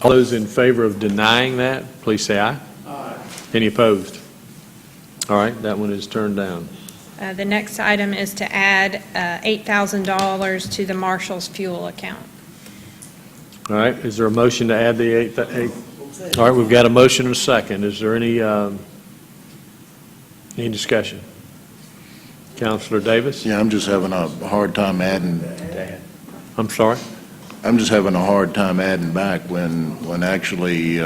All those in favor of denying that, please say aye. Aye. Any opposed? All right, that one is turned down. The next item is to add $8,000 to the Marshall's fuel account. All right, is there a motion to add the eight? All right, we've got a motion and a second. Is there any discussion? Councilor Davis? Yeah, I'm just having a hard time adding, I'm sorry? I'm just having a hard time adding back when actually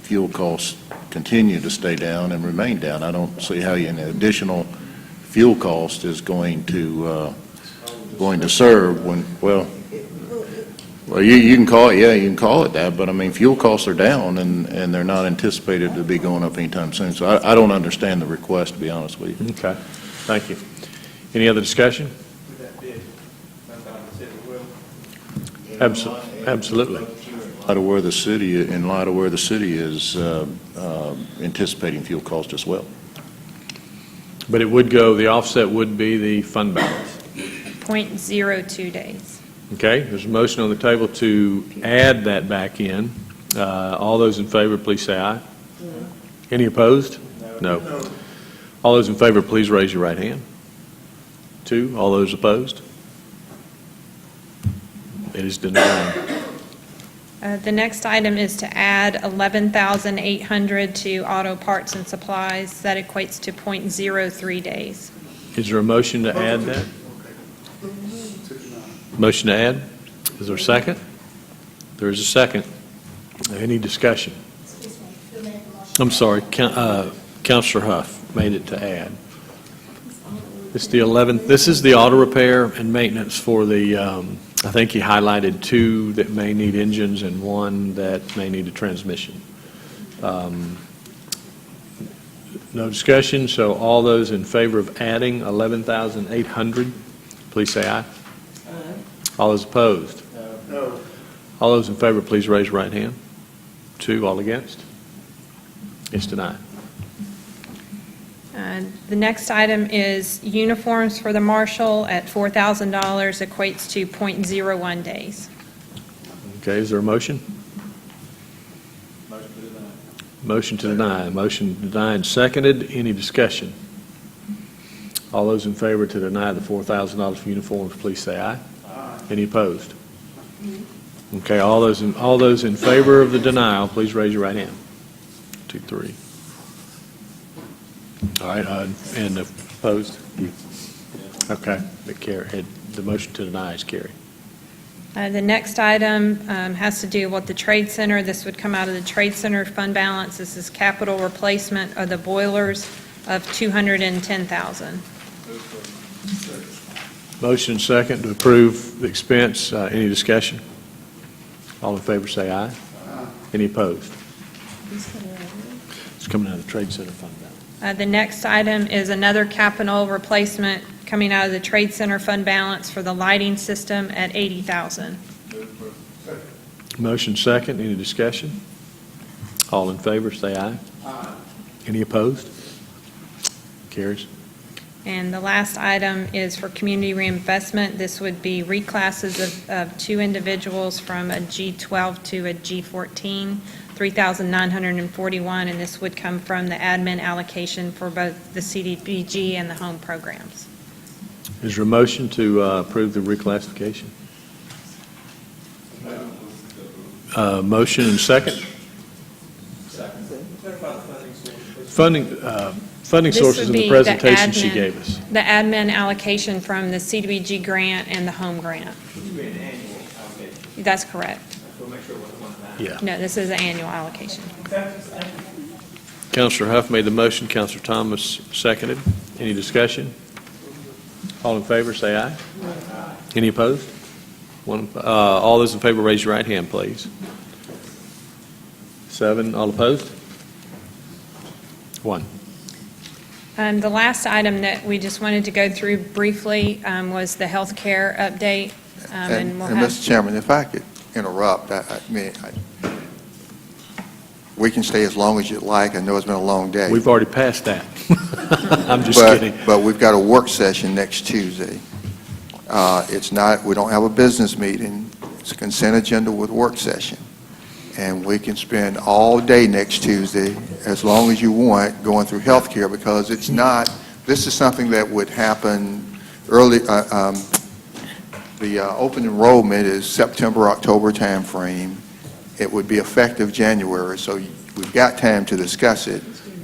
fuel costs continue to stay down and remain down. I don't see how an additional fuel cost is going to serve when, well, you can call it, yeah, you can call it that, but I mean, fuel costs are down and they're not anticipated to be going up anytime soon. So I don't understand the request, to be honest with you. Okay, thank you. Any other discussion? With that bid, that's how the city will. Absolutely. In light of where the city is anticipating fuel cost as well. But it would go, the offset would be the fund balance. 0.02 days. Okay, there's a motion on the table to add that back in. All those in favor, please say aye. Any opposed? No. All those in favor, please raise your right hand. 2, all those opposed? It is denied. The next item is to add $11,800 to auto parts and supplies. That equates to 0.03 days. Is there a motion to add that? Motion to add? Is there a second? There is a second. Any discussion? I'm sorry, Councilor Huff made it to add. It's the 11th. This is the auto repair and maintenance for the, I think he highlighted 2 that may need engines and 1 that may need a transmission. No discussion, so all those in favor of adding 11,800, please say aye. All those opposed? No. All those in favor, please raise your right hand. 2, all against? It's denied. The next item is uniforms for the marshal at $4,000, equates to 0.01 days. Okay, is there a motion? Motion to deny. Motion to deny and seconded. Any discussion? All those in favor to deny the $4,000 for uniforms, please say aye. Aye. Any opposed? Okay, all those in favor of the denial, please raise your right hand. 2, 3. All right, and opposed? Okay, the motion to deny is carried. The next item has to do with the Trade Center. This would come out of the Trade Center fund balance. This is capital replacement of the boilers of $210,000. Motion second to approve the expense. Any discussion? All in favor say aye. Aye. Any opposed? It's coming out of the Trade Center fund balance. The next item is another capital replacement coming out of the Trade Center fund balance for the lighting system at $80,000. Motion second. Any discussion? All in favor say aye. Aye. Any opposed? Carries. And the last item is for community reinvestment. This would be reclasses of 2 individuals from a G12 to a G14, $3,941, and this would come from the admin allocation for both the CDBG and the home programs. Is there a motion to approve the reclassification? Motion and second. Funding This sources would in the be presentation she admin- gave us. The admin allocation from the CDBG grant and the home grant. This would be an annual allocation. That's correct. We'll make sure it wasn't one of that. Yeah. No, this is an annual allocation. Okay, thank you. Councilor Huff made the motion. Councilor Thomas seconded. Any discussion? All in favor, say aye. Any opposed? All those in favor, raise your right hand, please. 7, all opposed? 1. The last item that we just wanted to go through briefly was the health care update. And we'll Mr. Chairman, if I could interrupt, we can stay as long as you'd like. I know it's been a long day. We've already passed that. I'm just kidding. But we've got a work session next Tuesday. We don't have a business meeting. It's a consent agenda with work session. and we can spend all day next Tuesday, as long as you want, going through healthcare, because it's not, this is something that would happen early, the open enrollment is September, October timeframe. It would be effective January, so we've got time to discuss it,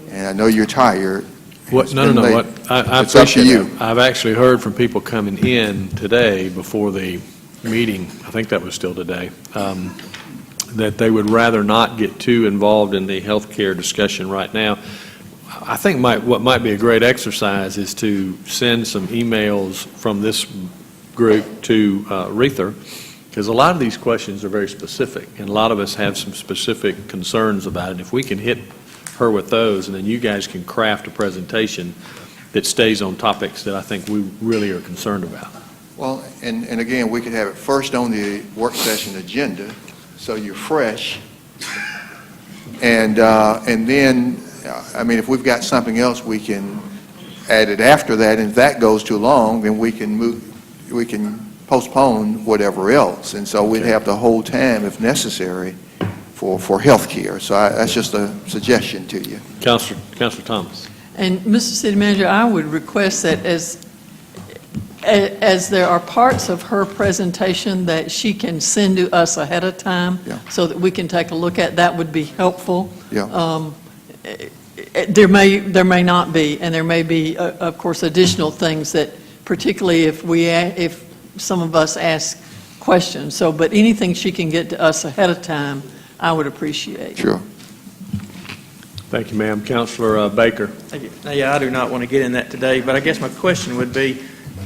and I know you're tired. What, It's no, been no, no, late. what, I It's up to appreciate you. that. I've actually heard from people coming in today before the meeting, I think that was still today, that they would rather not get too involved in the healthcare discussion right now. I think what might be a great exercise is to send some emails from this group to Rether, because a lot of these questions are very specific, and a lot of us have some specific concerns about it. If we can hit her with those, and then you guys can craft a presentation that stays on topics that I think we really are concerned about. Well, and again, we could have it first on the work session agenda, so you're fresh. And then, I mean, if we've got something else, we can add it after that, and if that goes too long, then we can postpone whatever else. And so we'd have the whole time, if necessary, for health care. So that's just a suggestion to you. Councilor Thomas. And Mr. City Manager, I would request that as there are parts of her presentation that she can send to us ahead of time, Yeah. so that we can take a look at, that would be helpful. Yeah. There may not be, and there may be, of course, additional things that, particularly if some of us ask questions. So, but anything she can get to us ahead of time, I would appreciate. Sure. Thank you, ma'am. Councilor Baker. Thank you. Now, yeah, I do not want to get in that today, but I guess my question would be,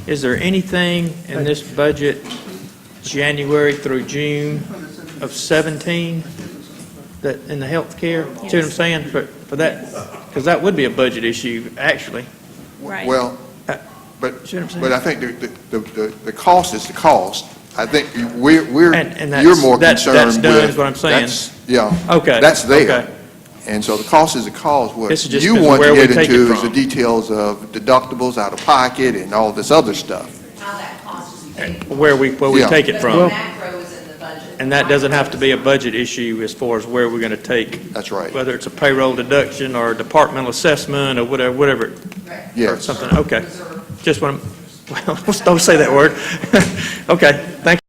is there anything in this budget, January through June of 17, that, in the health care? See what I'm saying? For that, because that would be a budget issue, actually. Right. Well, See but what I'm saying? I think the cost is the cost. I think you're And that's- more that's concerned with. done, is what I'm saying. Yeah. Okay. That's there. Okay. And so the cost is the cost. What This is just you 'cause want where to we get take it into is the from. details of deductibles out of pocket and all this other stuff. How that cost is paid. Where we Yeah. take it But from. the macro is in the budget. And that doesn't have to be a budget issue as far as where we're going to take, That's right. whether it's a payroll deduction or a departmental assessment or whatever, or Yes. something. Okay. Just want to, well, don't say that word. Okay, thank you.